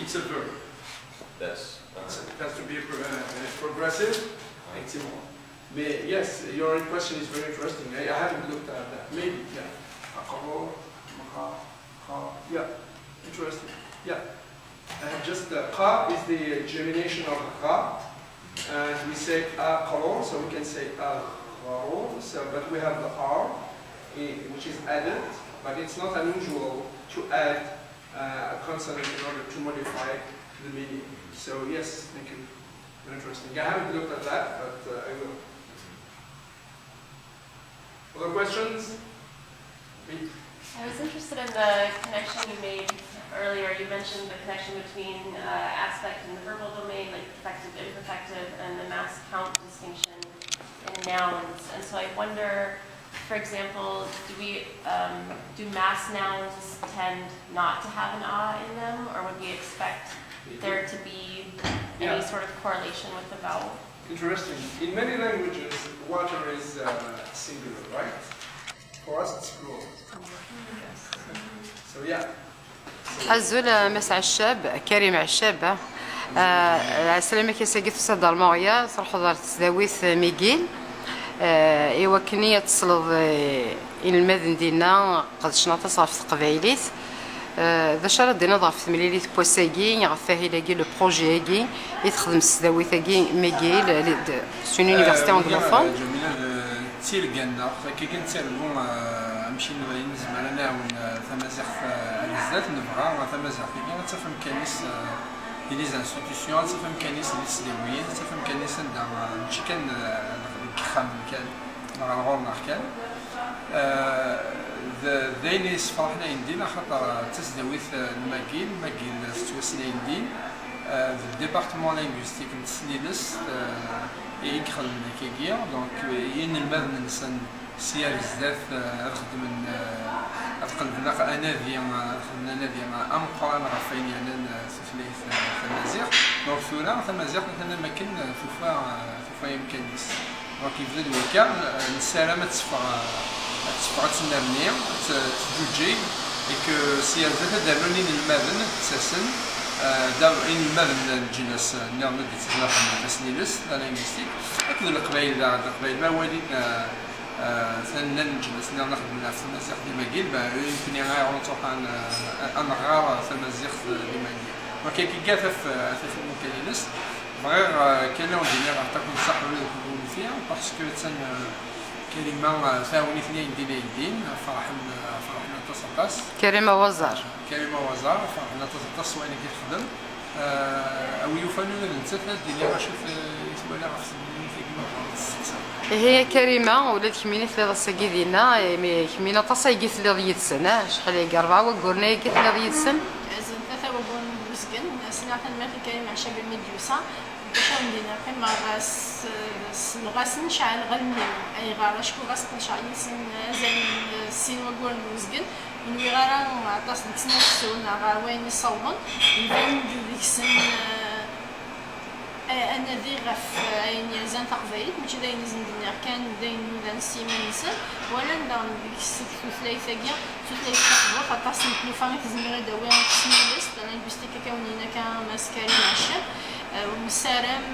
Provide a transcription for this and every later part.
It's a verb. It has to be progressive. Effectivement. But yes, your question is very interesting. I haven't looked at that. Maybe, yeah. Yeah, interesting. Yeah. Just Ka is the gemination of Ra. And we say a color, so we can say a color. So, but we have the R, which is added, but it's not unusual to add a consonant in order to modify the meaning. So yes, thank you. Very interesting. I haven't looked at that, but I will. Other questions? I was interested in the connection you made earlier. You mentioned the connection between aspect in the verbal domain, like perfective, imperfective, and the mass count distinction in nouns. And so I wonder, for example, do mass nouns tend not to have an a in them, or would we expect there to be any sort of correlation with the vowel? Interesting. In many languages, water is singular, right? For us, it's plural. So yeah. الزول مسع الشاب كريم عشاب السلامة كيساقيت في صدى المغيا صرحو دار تزاويث ميغيل إيوا كنية تصلد المدن دينا قد شناطة صافت قبايليت ذا شرط دينا ضعف مليليت بوساقي غفاه إلاقي لو بروجي هاقي يتخدم السداويث هاقي ميغيل سون يونيفرسيتي أنغلوفون تير كندا فكي كنتسالبو نمشي نزم على ناون تمازيغ الزات نبغى تمازيغ كي تفهم كانيس لي زانستيتيسيون تفهم كانيس لي سليويين تفهم كانيس ندا ماشي كان خام كان نغور كان داينيس فرحنا يندينا خاطر تسداويث الماكيل ستوسنا يندين في الديبارتمون لينغويستيك نتسنيلس يخدم كيكيا دونك ين المذن نسن سيار بزاف نخدم نقلب انافيا امقران غفاين يعني سفليت تمازيغ دونك ثورا تمازيغ مثلا ما كان فوفا يمكنيس دونك يبدا الوكا السلامه تسفع تنرني تجوجي اك سيار بزاف داروني المذن تساسن دار المذن الجنس نعم تتلاقى مع تسنيلس لانغويستيك اكل القبائل ما والدنا ثنا نجلس نخدم في المزيخ ديما كيل يمكن يعرفوا ان غار في المزيخ ديما كيل ولكن كي كاف في المكالينس غير كان دينا غتكون صح ولا فيها باسكو تسن كلمه ثاوني اثنين دينا فرحنا تصقص كريمة وزار فرحنا تصقص وين كيخدم او يفنون نتسنى دينا شوف يتبع عرفت هي كريمة ولات كمينة ثلاثة ساقي دينا كمينة تصايقي ثلاثة يتسنى شحال هي قربعة وقرنا هي ثلاثة يتسن زين ثلاثة وقرن مسكن سنعت الماء كريمة عشاب المديوسة باش ندينا قيمة غاس نشعل غلمي أي غارة شكون غاس نشعل زين السين وقرن مسكن من وغارة عطاس نتسنى غا وين يصوبن يبان ديك السن أنا ذي غف عين يزن تقبيل مش داين زندنا كان داين ذا نسيم نسل ولا ندان بيكسك ثلاثة جا ثلاثة تقبل فتصل نفهم تزمر دوام تسميلس أنا بستيك كونينا كمسكري عشان ومسارم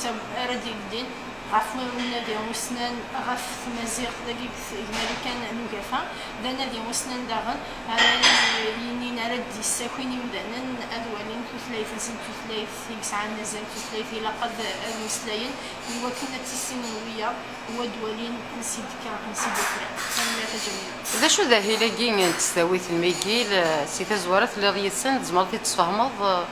تب أردي الدين غفوا النادي وسنان غف مزيق دقيق أمريكان نوقفا دا نادي وسنان داغن ينين رد الساكوين يودانن أدوالين تثليث نسن تثليث يقسعان نزل تثليث إلى قد المسلاين وكنا تسينوية ودوالين نسيدكا نسيدكرا سنة جميلة. ذا شو ذا هي لاقين تستويث الميكيل سيتا زوارت اللي غيتسن زمرتي تفهمض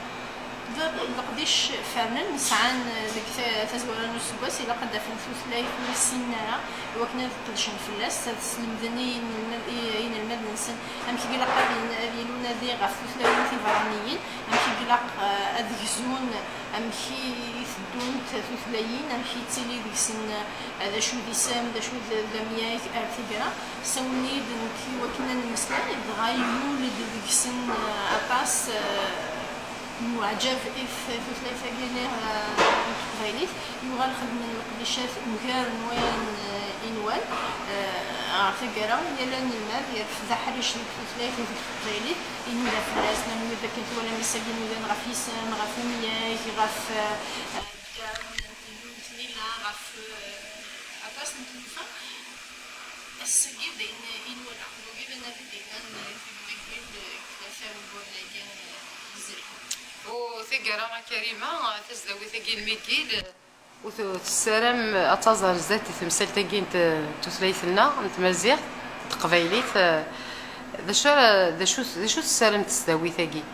لقديش فعلا نسعان ديك تزوار نسباس إلا قد في الثلاث من السنة وكنا قدش نفلس تسلم ذنين المد نسن أم كي قلق يلونا ذي غف ثلاث فرانيين أم كي قلق أذكزون أم كي يثدون ثلاثين أم كي تسلي ذيك سن هذا شو ذي سام هذا شو ذمياك أرتجرا سوني دنكي وكنا نمسلا غايلول ذيك سن أباس معجب في ثلاثة جنيه تقبيليت يغال خدمة القديشات مكار نوين إنوال عفقرا يلان المال يرفض حريش ثلاثة تقبيليت إنو لا فلاس نمو إذا كنت ولا مساقين وذان غفيسان غفومياك غف تنيلا غف عطاس نتنفا السقي بين إنوال عقلو جيبا نبي بينان في المكبيل ثلاثة وبولاجين وثقرا كريمة تزدوي ثقين ميكيل وتسرم أتظهر ذات تمثال ثقين تثليثنا نتمزيغ تقبيليت ذا شو تسرم تزدوي ثقين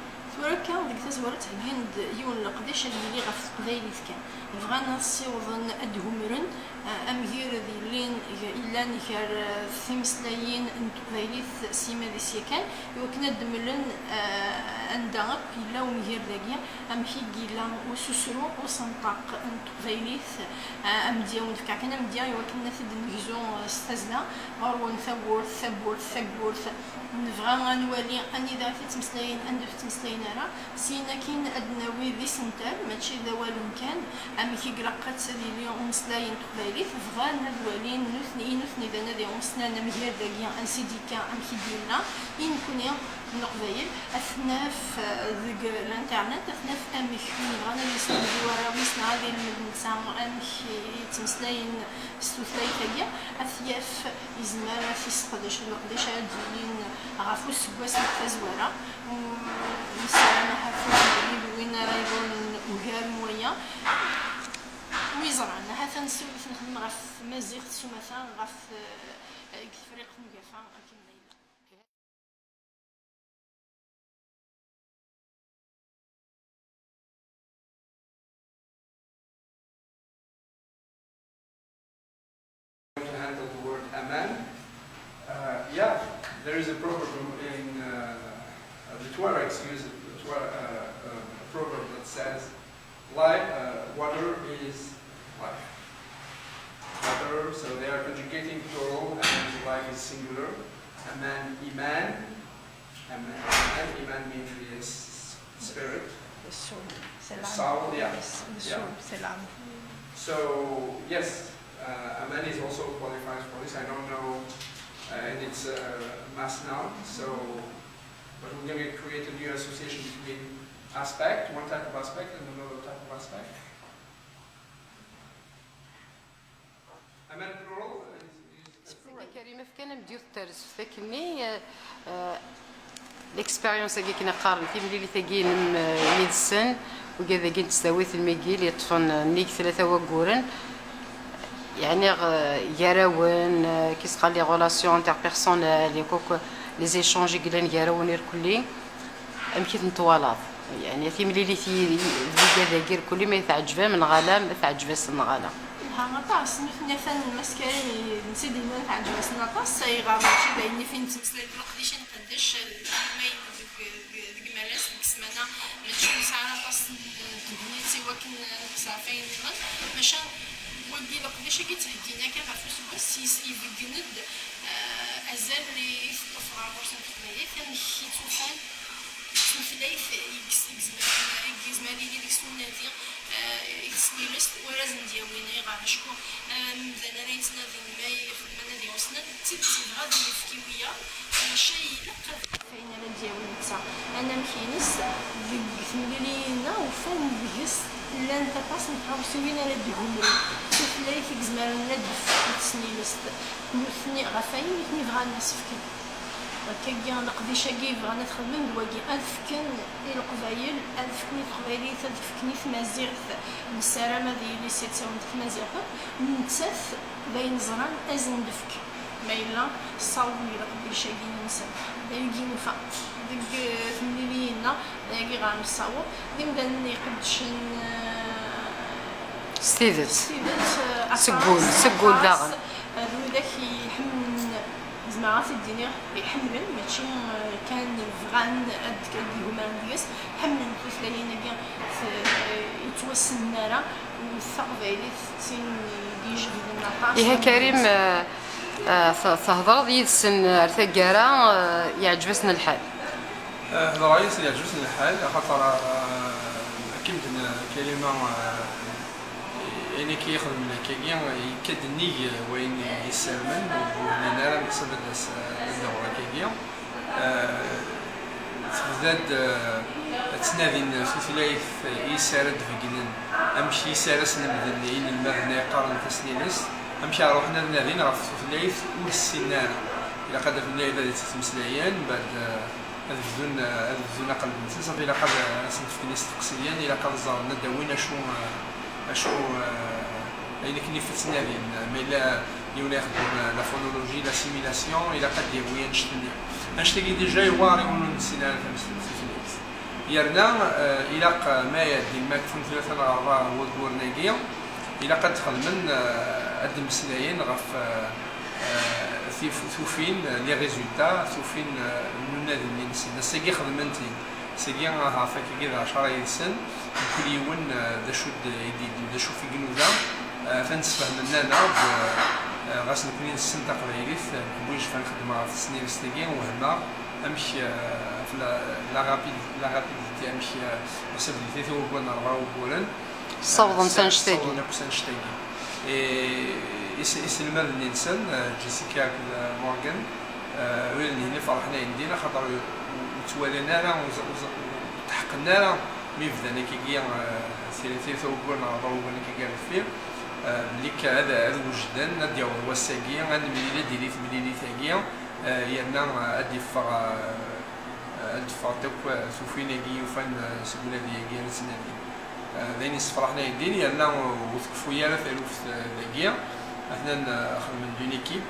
ورا كان ديك تزورت هكين يون القداش اللي غف قبيليت كان بغانا نصيوضن أدهمرن أمهير ذي لين إلا نكار ثمسلايين نتقبيليت سيما ذي سيكان يوكنا دملن أندغب إلا ومهير ذاقيا أمحي قيلا وسسرو وسنطاق نتقبيليت أمديا ونفكا كان أمديا يوكنا ثد نجزون استزلا غروان ثبورث نفغا نوالي أني ذا تمسلايين أندف تمسلايين راه سينا كين أدناوي ذي سنتال ماشي ذا والو كان أمكي قرقات ذي اليوم مسلايين تقبيليت فغان هذوالين نثني ذا نادي ومسلانا مهير ذاقيا أنسيديكا أمكي ديالنا إن كوني نقبيل أثناف ذق الانترنت أثناف أمكي غانا يسندي ورا ويسنا هذه المدنسا أمكي تمسلايين ستوثلاي ثاقيا أثياف إزمار في سقدش القداش ديالين غافو سكواس التزوارة ومسلانا حفو ديالين وين رايبون وهار مويا ويزرعنا هذا نسولف نخدم غف مزيغ سمثا غف فريق مكافحة كما To handle the word aman. Yeah, there is a proverb in the Tuaregs use a proverb that says, water is life. Water, so they are conjugating plural and life is singular. Aman, iman. Iman means the spirit. Soul, yeah. So, yes. Aman is also qualifies for this. I don't know, and it's a mass noun. So, but we're going to create a new association between aspect, one type of aspect, and another type of aspect. Aman plural is كريمة فكان مديو الترس فكني الاكسبيريونس اللي كنا قارن في ملي ثقين ميدسن وكذا كنت تساويت الميكيل يطفن نيك ثلاثة وقورن يعني يراون كيس قال لي غولاسيون انتر بيرسونيل لي كوك لي زيشونج كلان يراون الكلي امكيت نتوالاض يعني في ملي لي في كذا غير كل ما يتعجبه من غلا ما تعجبه النغاله ها طاس نفن مسكين نسيدي ما تعجبه السنه طاس صايغه ماشي بايني فين تمسلك مقديش نقدش الماي ديك مالاس ديك السمانه ما تشوف ساعه طاس تبنيتي وكن صافين ماشي ودي لقداش كيتهدينا كاع فاش بس يبقند ازال لي في راسن في كان كيتوفان مثلاي يجزمالي ديك السنادي يسميلست ورازن ديالنا غا شكون مدانا ريتنا ديال الماي خدمنا ديال وسنا تيتي غادي الفكيويه شي لقى فين انا ديالي نتا انا مكينس ديك ملينا وفين بيس لا انت باس نحاوسو وين انا ديهم مثلاي كيزمالنا ديك تسنيلست نثني غفاين نثني بغا الناس فكي كي نقضي شاكي بغانا تخدم دواكي ألفكن القبايل ألفكني تقبايلي تلفكني تمازيغ نسارة ديالي سيت ساوند تمازيغ نتسث باين زران أزن دفك ما إلا صاوي نقضي شاكي نسا دايجي نفا ديك ثمليلينا دايجي غنصاوب ديما يقدشن ستيفت سقول داغن هذو داك يحمل زعما في الدنيا يحمل ماشي كان فغان قد هما ديس حمل الفلانين كاع يتوسن النار والثقبيلي تين يجي لنا يا كريم تهضر ديال السن ارتقاره يعجبسنا الحال هذا رأيي سيعجبني الحال خاطر كيما قلنا كلمة يعني كيخدم كيان يكدني وين يسلمن وهنا راه نحسب الدورة كيان تزداد تنادين ثلاث يسارد في جنن أمشي يسارس نبذنين المبنى قارن تسنينس أمشي روحنا نادين راه ثلاث والسنان إلا قدر في الليلة تتمسلايان بعد هذا قلب الناس صافي إلا قد سنتفكني استقصيا إلا قد زارنا داوين أشو يعني كني فتنا بين ما إلا يولا يخدم لا فونولوجي لا سيميلاسيون إلا قد يهوي نشتكي ديجا يواري ونو نسينا في يرنا إلا ما يدي ما كفن ثلاثة راه هو البورنيكيا إلا قد خدمن قد مسلايين غف ثوفين لي ريزولتا ثوفين النادي اللي نسينا سيكي خدمنتي سيكي ها فاكي كذا 10 سن كل يوم دا شو يدير دا شو في جنودا فنتفهم لنا غاس نكوني السن تاع قبايليت بويش فنخدم في السنين السنين وهنا امشي في لا رابيديتي امشي بوسيبيليتي تو بون نرواو بولن صوض سنشتاقي يسلم الانسان جيسيكا مورغان وين هنا فرحنا عندنا خاطر توالينا راه وتحقنا راه مي بدانا كيجي سيرتي ثوبنا ضروبنا كيجي فيه اللي هذا وجدان ديال الوساقيه غنملي ديري في مليلي ثاقيه يانا ادفع توك سوفينا كي وفان سبولا ديال سنادي ذاني فرحنا يدين يانا وثقفوا يالا ثالوف ثاقيه احنا اخر من دون ايكيب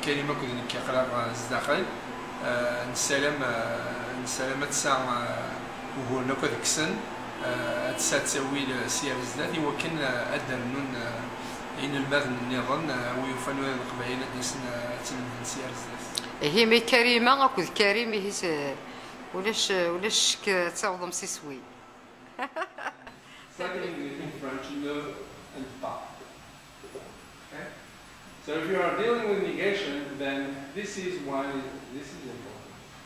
كلمه كنت كيقرا الزداخل نسلم تسع وهو نكو ديك السن تساوي سير الزداد يمكن ادر نون ان المغن نظن ويفنوا القبائل ديسنا تلمذ سير الزداد هي مي كريمه اكو كريم هي ولاش تعوض مسيسوي in French, ne and pas. Okay? So if you are dealing with negation, then this is important.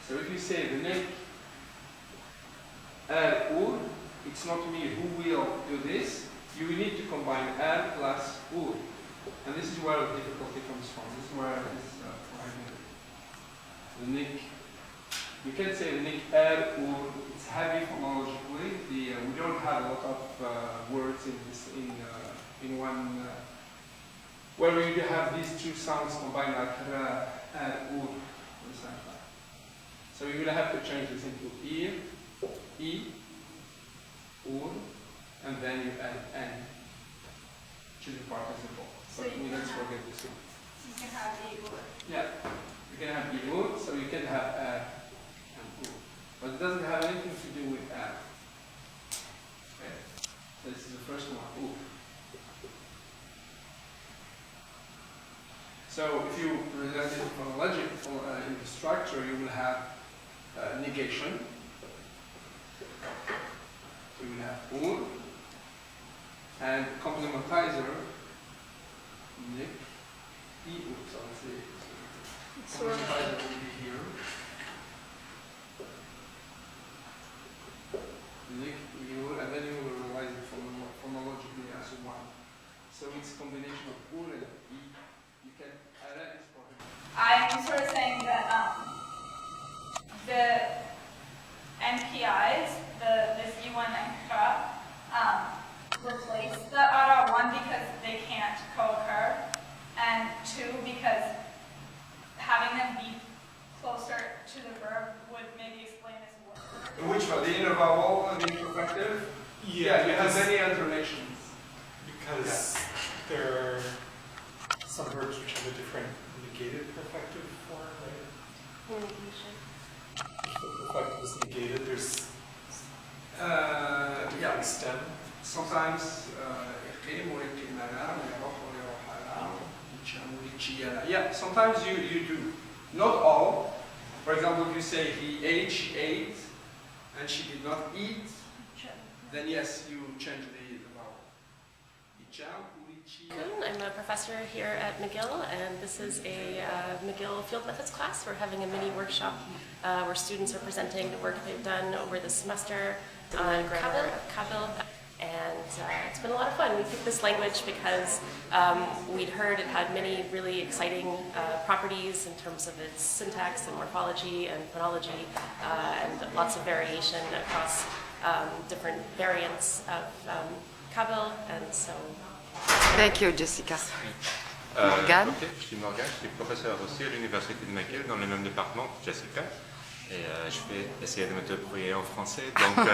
So if you say the name or, it's not me who will do this, you will need to combine er plus or. And this is where the difficulty comes from. This is where it is the nick. You can say the nick er or. It's heavy phonologically. We don't have a lot of words in one where you have these two sounds combined like ra and or at the same time. So you will have to change this into ear, e, or, and then you add n to the participle. So But let's forget this one. You can have e or. Yeah, you can have e or, so you can have and or. But it doesn't have anything to do with add. Okay. So this is the first one. Ooh. So if you present it chronological in the structure, you will have negation. So you will have or and complementizer. Nick. Oops, I'll say. Complementizer will be here. And then you will realize it phonologically as one. So it's a combination of or and e. You can add that for him. I'm sort of saying that the NPIs, this E1 and K, replace the ARA 1 because they can't co-occur, and 2 because having them be closer to the verb would maybe explain this word. Which one? The inner vowel and the imperfective? Yeah, you have many alternations. Because there are some words which have a different negated perfective form, right? Negation. If the perfective is negated, there's Yeah. stem. Sometimes yeah, sometimes you do. Not all. For example, if you say he ate, she ate, and she did not eat, then yes, you change the vowel. I'm a professor here at McGill, and this is a McGill Field Methods class. We're having a mini workshop where students are presenting the work they've done over the semester on Kabyle. And it's been a lot of fun. We picked this language because we'd heard it had many really exciting properties in terms of its syntax and morphology and phonology, and lots of variation across different variants of Kabyle, and so... Thank you, Jessica. Morgane? Ok, je suis Morgane, je suis professeur aussi à l'Université de McGill dans le même département que Jessica. Et je vais essayer de me débrouiller en français. Donc,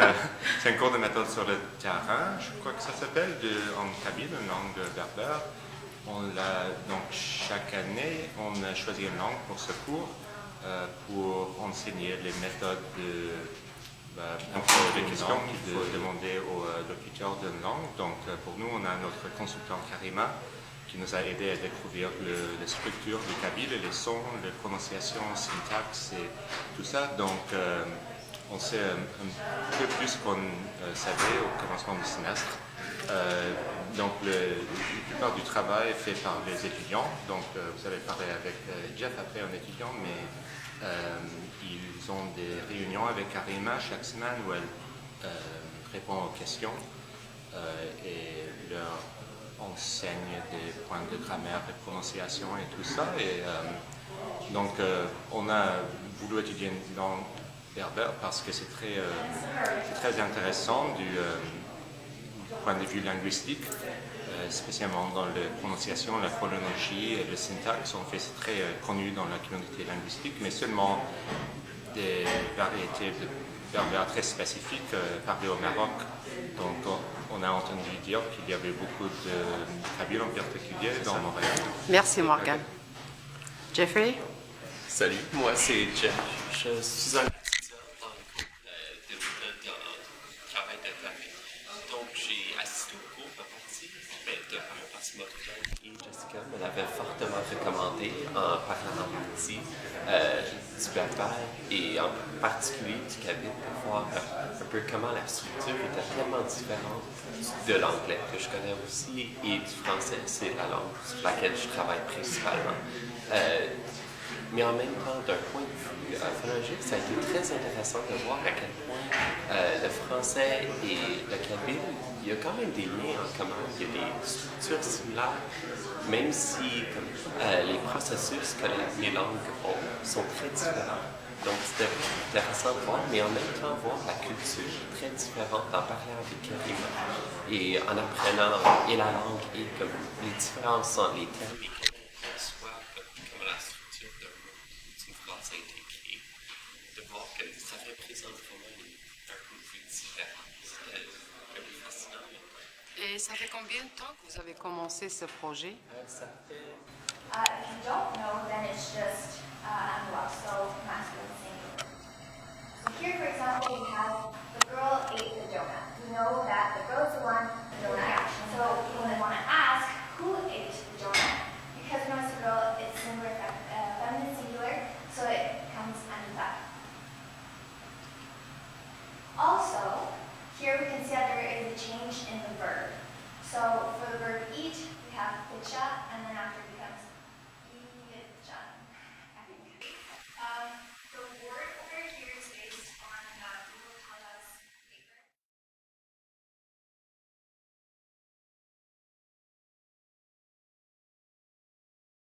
c'est un cours de méthode sur le terrain, je crois que ça s'appelle, en kabyle, une langue berbère. Donc, chaque année, on a choisi une langue pour ce cours pour enseigner les méthodes des questions de demander aux locuteurs d'une langue. Donc, pour nous, on a notre consultant Karima qui nous a aidé à découvrir les structures du kabyle, les sons, les prononciations, syntaxe et tout ça. Donc, on sait un peu plus qu'on savait au commencement du semestre. Donc, la plupart du travail est fait par les étudiants. Donc, vous allez parler avec Jeff après, un étudiant, mais ils ont des réunions avec Karima chaque semaine où elle répond aux questions et leur enseigne des points de grammaire, de prononciation et tout ça. Et donc, on a voulu étudier une langue berbère parce que c'est très intéressant du point de vue linguistique, spécialement dans la prononciation, la phonologie et le syntaxe. En fait, c'est très connu dans la communauté linguistique, mais seulement des variétés de berbère très spécifiques parlées au Maroc. Donc, on a entendu dire qu'il y avait beaucoup de kabyle en particulier dans Montréal. Merci, Morgane. Jeffrey? Salut, moi c'est Jeff. Je suis un étudiant dans le cours de méthode en travail de grammaire. Donc j'ai assisté au cours à partir de première partie Morgane et Jessica me l'avait fortement recommandé en parlant en partie du berbère et en particulier du kabyle pour voir un peu comment la structure était tellement différente de l'anglais que je connais aussi et du français, c'est la langue sur laquelle je travaille principalement. Mais en même temps, d'un point de vue phonologique, ça a été très intéressant de voir à quel point le français et le kabyle, il y a quand même des liens en commun, il y a des structures similaires, même si les processus que les langues ont sont très différents. Donc c'était intéressant de voir, mais en même temps voir la culture très différente en parlant avec Karima et en apprenant et la langue et comme les différences entre les termes et soit comme la structure d'un mot d'une phrase intégrée, de voir que ça représente vraiment un peu plus différent. C'était un peu fascinant. Et ça fait combien de temps que vous avez commencé ce projet? Ça fait... If you don't know, then it's just analog, so masculine singular. So here, for example, we have the girl ate the donut. We know that the girl's the one the donut. So when we want to ask who ate the donut, because we know it's a girl, it's singular, feminine singular, so it comes under that. Also, here we can see that there is a change in the verb. So for the verb eat, we have pitcha, and then after